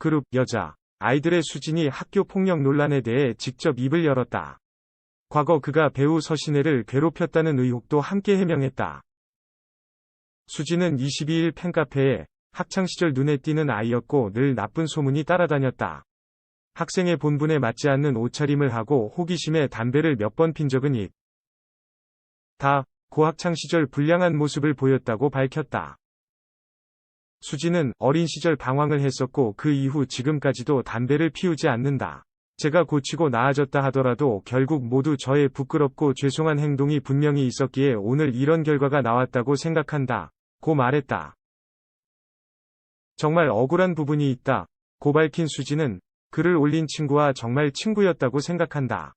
그룹 여자 아이들의 수진이 학교 폭력 논란에 대해 직접 입을 열었다. 과거 그가 배우 서신혜를 괴롭혔다는 의혹도 함께 해명했다. 수진은 22일 팬카페에 학창시절 눈에 띄는 아이였고 늘 나쁜 소문이 따라다녔다. 학생의 본분에 맞지 않는 옷차림을 하고 호기심에 담배를 몇 번 핀 적은 있다. 고 학창시절 불량한 모습을 보였다고 밝혔다. 수진은 어린 시절 방황을 했었고 그 이후 지금까지도 담배를 피우지 않는다. 제가 고치고 나아졌다 하더라도 결국 모두 저의 부끄럽고 죄송한 행동이 분명히 있었기에 오늘 이런 결과가 나왔다고 생각한다. 고 말했다. 정말 억울한 부분이 있다. 고 밝힌 수진은 글을 올린 친구와 정말 친구였다고 생각한다.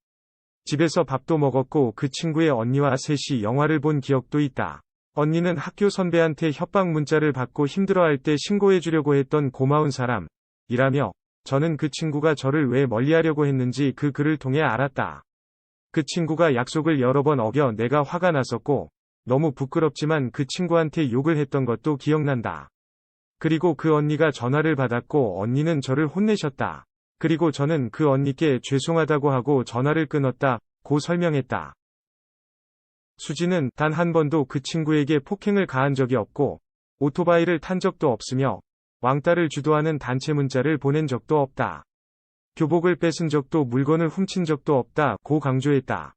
집에서 밥도 먹었고 그 친구의 언니와 셋이 영화를 본 기억도 있다. 언니는 학교 선배한테 협박 문자를 받고 힘들어할 때 신고해주려고 했던 고마운 사람이라며 저는 그 친구가 저를 왜 멀리하려고 했는지 그 글을 통해 알았다. 그 친구가 약속을 여러 번 어겨 내가 화가 났었고 너무 부끄럽지만 그 친구한테 욕을 했던 것도 기억난다. 그리고 그 언니가 전화를 받았고 언니는 저를 혼내셨다. 그리고 저는 그 언니께 죄송하다고 하고 전화를 끊었다. 고 설명했다. 수진은 단 한 번도 그 친구에게 폭행을 가한 적이 없고 오토바이를 탄 적도 없으며 왕따를 주도하는 단체 문자를 보낸 적도 없다. 교복을 뺏은 적도 물건을 훔친 적도 없다. 고 강조했다.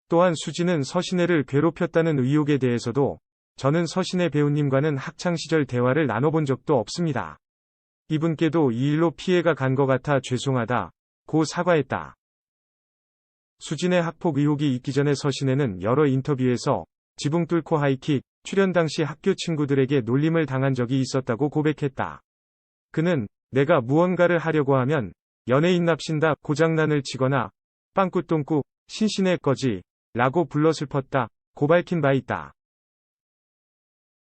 또한 수진은 서신혜를 괴롭혔다는 의혹에 대해서도 저는 서신혜 배우님과는 학창시절 대화를 나눠본 적도 없습니다. 이분께도 이 일로 피해가 간 것 같아 죄송하다. 고 사과했다. 수진의 학폭 의혹이 있기 전에 서신혜는 여러 인터뷰에서 지붕 뚫고 하이킥 출연 당시 학교 친구들에게 놀림을 당한 적이 있었다고 고백했다. 그는 내가 무언가를 하려고 하면 연예인 납신다 고장난을 치거나 빵꾸똥꾸 신신의 거지 라고 불러 슬펐다 고 밝힌 바 있다.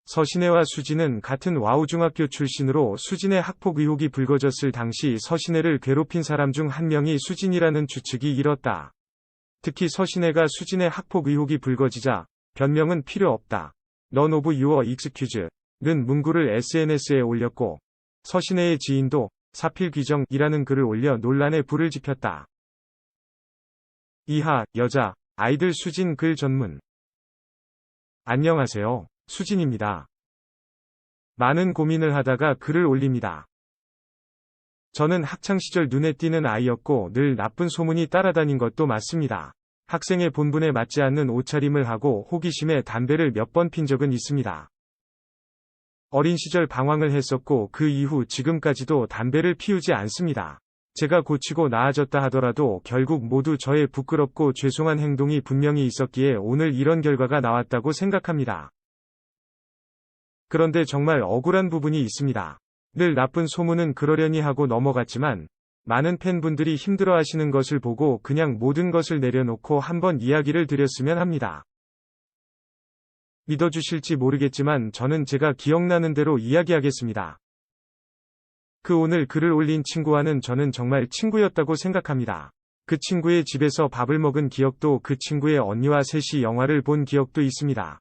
서신혜와 수진은 같은 와우중학교 출신으로 수진의 학폭 의혹이 불거졌을 당시 서신혜를 괴롭힌 사람 중 한 명이 수진이라는 추측이 일었다. 특히 서신혜가 수진의 학폭 의혹이 불거지자 변명은 필요 없다. None of your excuse는 문구를 SNS에 올렸고 서신혜의 지인도 사필귀정이라는 글을 올려 논란에 불을 지폈다. 이하 여자 아이들 수진 글 전문. 안녕하세요. 수진입니다. 많은 고민을 하다가 글을 올립니다. 저는 학창시절 눈에 띄는 아이였고 늘 나쁜 소문이 따라다닌 것도 맞습니다. 학생의 본분에 맞지 않는 옷차림을 하고 호기심에 담배를 몇 번 핀 적은 있습니다. 어린 시절 방황을 했었고 그 이후 지금까지도 담배를 피우지 않습니다. 제가 고치고 나아졌다 하더라도 결국 모두 저의 부끄럽고 죄송한 행동이 분명히 있었기에 오늘 이런 결과가 나왔다고 생각합니다. 그런데 정말 억울한 부분이 있습니다. 늘 나쁜 소문은 그러려니 하고 넘어갔지만 많은 팬분들이 힘들어하시는 것을 보고 그냥 모든 것을 내려놓고 한번 이야기를 드렸으면 합니다. 믿어주실지 모르겠지만 저는 제가 기억나는 대로 이야기하겠습니다. 그 오늘 글을 올린 친구와는 저는 정말 친구였다고 생각합니다. 그 친구의 집에서 밥을 먹은 기억도 그 친구의 언니와 셋이 영화를 본 기억도 있습니다.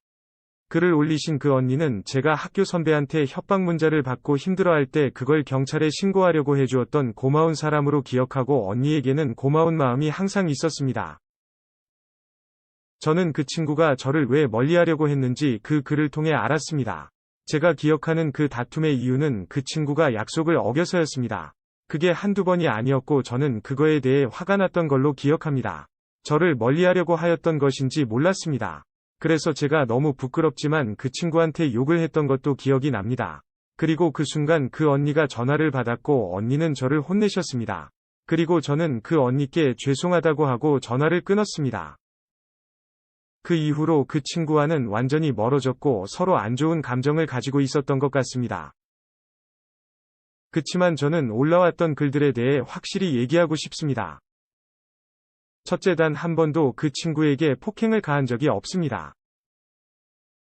글을 올리신 그 언니는 제가 학교 선배한테 협박 문자를 받고 힘들어할 때 그걸 경찰에 신고하려고 해주었던 고마운 사람으로 기억하고 언니에게는 고마운 마음이 항상 있었습니다. 저는 그 친구가 저를 왜 멀리하려고 했는지 그 글을 통해 알았습니다. 제가 기억하는 그 다툼의 이유는 그 친구가 약속을 어겨서였습니다. 그게 한두 번이 아니었고 저는 그거에 대해 화가 났던 걸로 기억합니다. 저를 멀리하려고 하였던 것인지 몰랐습니다. 그래서 제가 너무 부끄럽지만 그 친구한테 욕을 했던 것도 기억이 납니다. 그리고 그 순간 그 언니가 전화를 받았고 언니는 저를 혼내셨습니다. 그리고 저는 그 언니께 죄송하다고 하고 전화를 끊었습니다. 그 이후로 그 친구와는 완전히 멀어졌고 서로 안 좋은 감정을 가지고 있었던 것 같습니다. 그치만 저는 올라왔던 글들에 대해 확실히 얘기하고 싶습니다. 첫째, 단 한 번도 그 친구에게 폭행을 가한 적이 없습니다.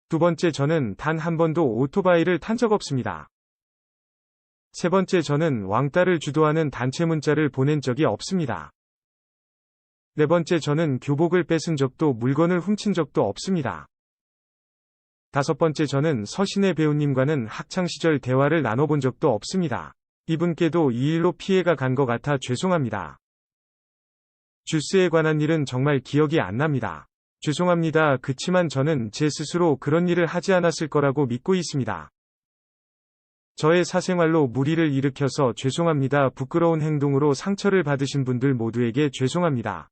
두 번째, 저는 단 한 번도 오토바이를 탄 적 없습니다. 세 번째, 저는 왕따를 주도하는 단체 문자를 보낸 적이 없습니다. 네 번째, 저는 교복을 뺏은 적도 물건을 훔친 적도 없습니다. 다섯 번째, 저는 서신혜 배우님과는 학창시절 대화를 나눠본 적도 없습니다. 이분께도 이 일로 피해가 간 것 같아 죄송합니다. 주스에 관한 일은 정말 기억이 안 납니다. 죄송합니다. 그치만 저는 제 스스로 그런 일을 하지 않았을 거라고 믿고 있습니다. 저의 사생활로 무리를 일으켜서 죄송합니다. 부끄러운 행동으로 상처를 받으신 분들 모두에게 죄송합니다.